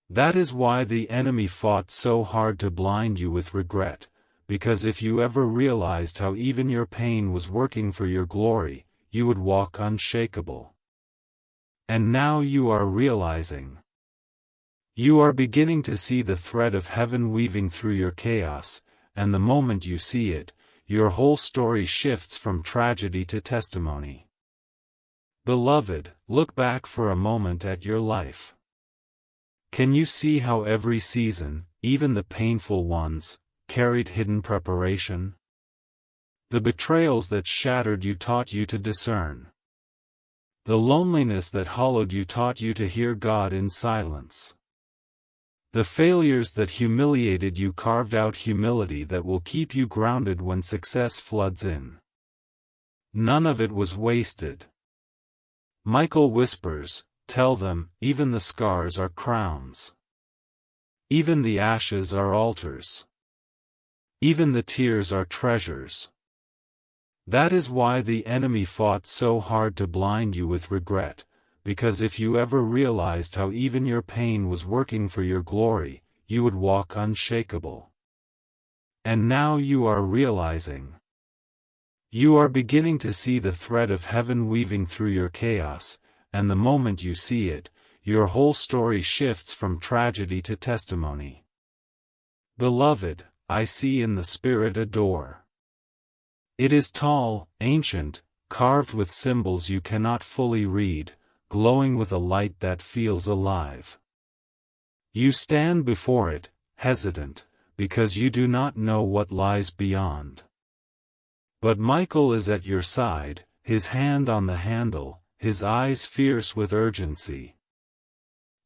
That is why the enemy fought so hard to blind you with regret, because if you ever realized how even your pain was working for your glory, you would walk unshakable. And now you are realizing. You are beginning to see the thread of heaven weaving through your chaos, and the moment you see it, your whole story shifts from tragedy to testimony. Beloved, look back for a moment at your life. Can you see how every season, even the painful ones, carried hidden preparation? The betrayals that shattered you taught you to discern. The loneliness that hollowed you taught you to hear God in silence. The failures that humiliated you carved out humility that will keep you grounded when success floods in. None of it was wasted. Michael whispers, tell them, even the scars are crowns. Even the ashes are altars. Even the tears are treasures. That is why the enemy fought so hard to blind you with regret, because if you ever realized how even your pain was working for your glory, you would walk unshakable. And now you are realizing. You are beginning to see the thread of heaven weaving through your chaos, and the moment you see it, your whole story shifts from tragedy to testimony. Beloved, I see in the Spirit a door. It is tall, ancient, carved with symbols you cannot fully read, glowing with a light that feels alive. You stand before it, hesitant, because you do not know what lies beyond. But Michael is at your side, his hand on the handle, his eyes fierce with urgency.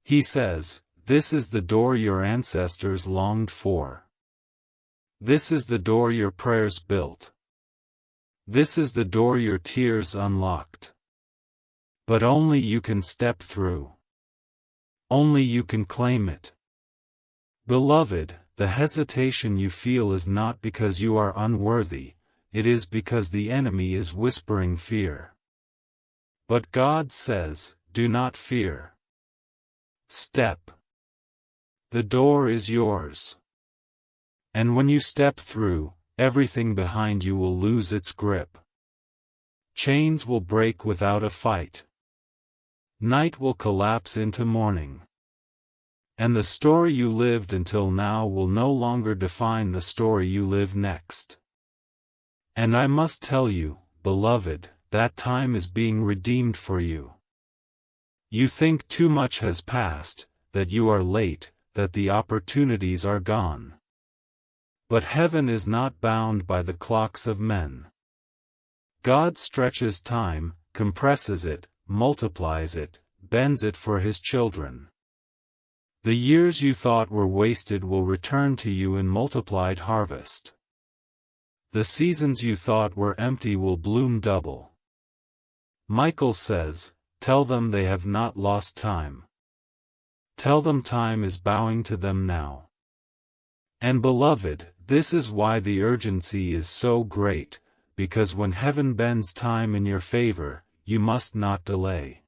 He says, this is the door your ancestors longed for. This is the door your prayers built. This is the door your tears unlocked. But only you can step through. Only you can claim it. Beloved, the hesitation you feel is not because you are unworthy, it is because the enemy is whispering fear. But God says, do not fear. Step. The door is yours. And when you step through, everything behind you will lose its grip. Chains will break without a fight. Night will collapse into morning. And the story you lived until now will no longer define the story you live next. And I must tell you, beloved, that time is being redeemed for you. You think too much has passed, that you are late, that the opportunities are gone. But heaven is not bound by the clocks of men. God stretches time, compresses it, multiplies it, bends it for his children. The years you thought were wasted will return to you in multiplied harvest. The seasons you thought were empty will bloom double. Michael says, tell them they have not lost time. Tell them time is bowing to them now. And beloved, this is why the urgency is so great, because when heaven bends time in your favor, you must not delay.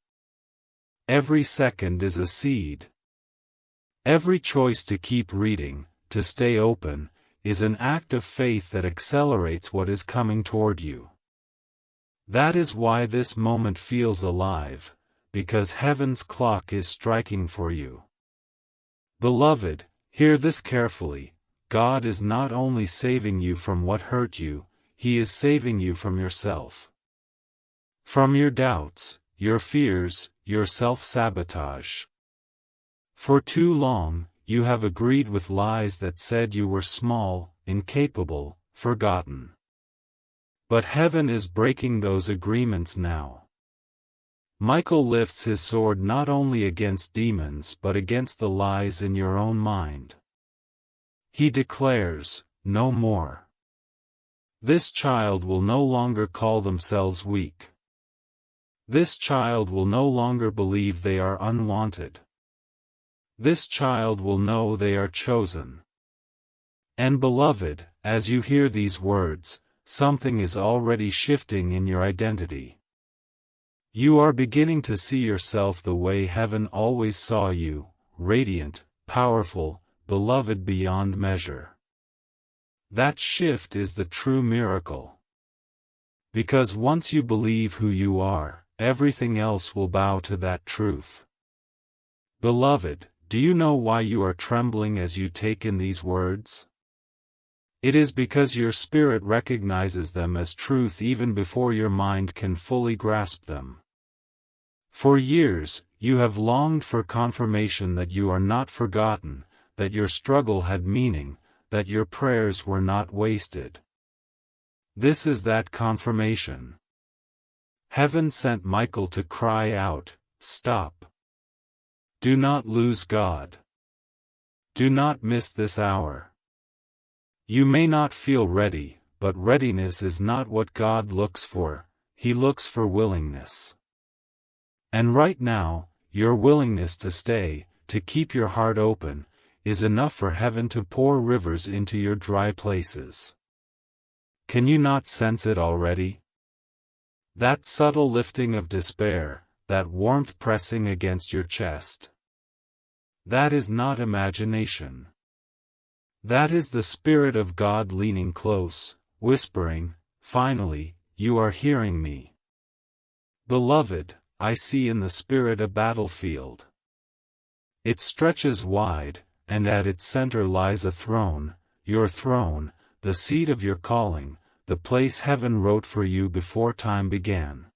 Every second is a seed. Every choice to keep reading, to stay open, is an act of faith that accelerates what is coming toward you. That is why this moment feels alive, because heaven's clock is striking for you. Beloved, hear this carefully, God is not only saving you from what hurt you, He is saving you from yourself. From your doubts, your fears, your self-sabotage. For too long, you have agreed with lies that said you were small, incapable, forgotten. But heaven is breaking those agreements now. Michael lifts his sword not only against demons but against the lies in your own mind. He declares, no more. This child will no longer call themselves weak. This child will no longer believe they are unwanted. This child will know they are chosen. And beloved, as you hear these words, something is already shifting in your identity. You are beginning to see yourself the way heaven always saw you, radiant, powerful, beloved beyond measure. That shift is the true miracle. Because once you believe who you are, everything else will bow to that truth. Beloved, do you know why you are trembling as you take in these words? It is because your spirit recognizes them as truth even before your mind can fully grasp them. For years, you have longed for confirmation that you are not forgotten, that your struggle had meaning, that your prayers were not wasted. This is that confirmation. Heaven sent Michael to cry out, "Stop! Do not lose God. Do not miss this hour." You may not feel ready, but readiness is not what God looks for. He looks for willingness. And right now, your willingness to stay, to keep your heart open, is enough for heaven to pour rivers into your dry places. Can you not sense it already? That subtle lifting of despair, that warmth pressing against your chest. That is not imagination. That is the Spirit of God leaning close, whispering, "Finally, you are hearing me." Beloved, I see in the Spirit a battlefield. It stretches wide, and at its center lies a throne, your throne, the seat of your calling, the place heaven wrote for you before time began.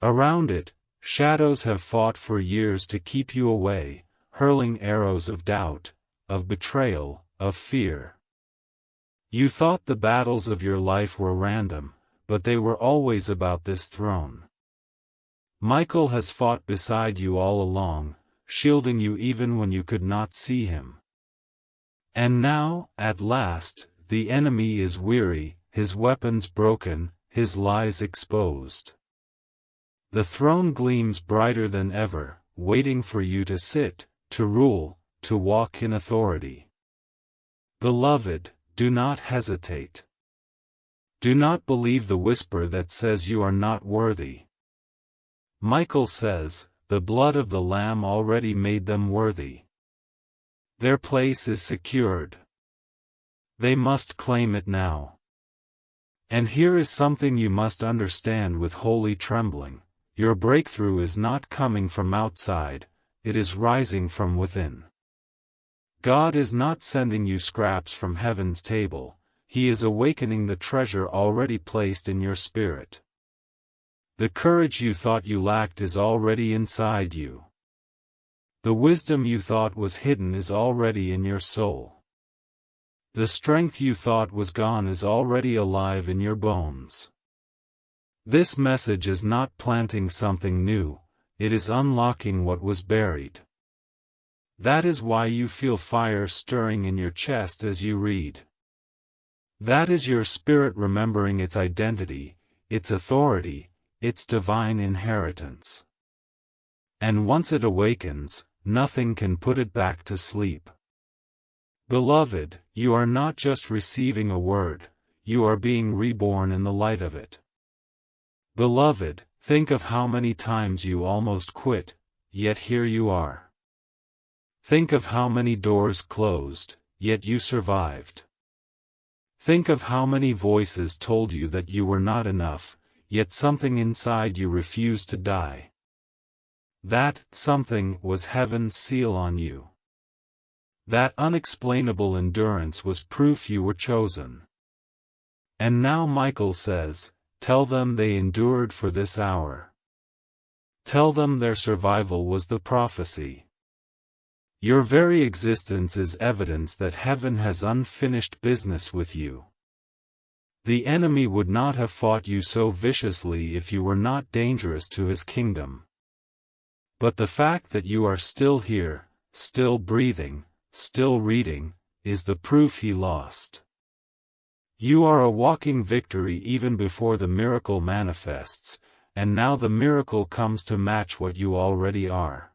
Around it, shadows have fought for years to keep you away, hurling arrows of doubt, of betrayal, of fear. You thought the battles of your life were random, but they were always about this throne. Michael has fought beside you all along, shielding you even when you could not see him. And now, at last, the enemy is weary, his weapons broken, his lies exposed. The throne gleams brighter than ever, waiting for you to sit, to rule, to walk in authority. Beloved, do not hesitate. Do not believe the whisper that says you are not worthy. Michael says, the blood of the Lamb already made them worthy. Their place is secured. They must claim it now. And here is something you must understand with holy trembling. Your breakthrough is not coming from outside, it is rising from within. God is not sending you scraps from heaven's table, He is awakening the treasure already placed in your spirit. The courage you thought you lacked is already inside you. The wisdom you thought was hidden is already in your soul. The strength you thought was gone is already alive in your bones. This message is not planting something new, it is unlocking what was buried. That is why you feel fire stirring in your chest as you read. That is your spirit remembering its identity, its authority, its divine inheritance. And once it awakens, nothing can put it back to sleep. Beloved, you are not just receiving a word, you are being reborn in the light of it. Beloved, think of how many times you almost quit, yet here you are. Think of how many doors closed, yet you survived. Think of how many voices told you that you were not enough, yet something inside you refused to die. That something was heaven's seal on you. That unexplainable endurance was proof you were chosen. And now Michael says, tell them they endured for this hour. Tell them their survival was the prophecy. Your very existence is evidence that heaven has unfinished business with you. The enemy would not have fought you so viciously if you were not dangerous to his kingdom. But the fact that you are still here, still breathing, still reading, is the proof he lost. You are a walking victory even before the miracle manifests, and now the miracle comes to match what you already are.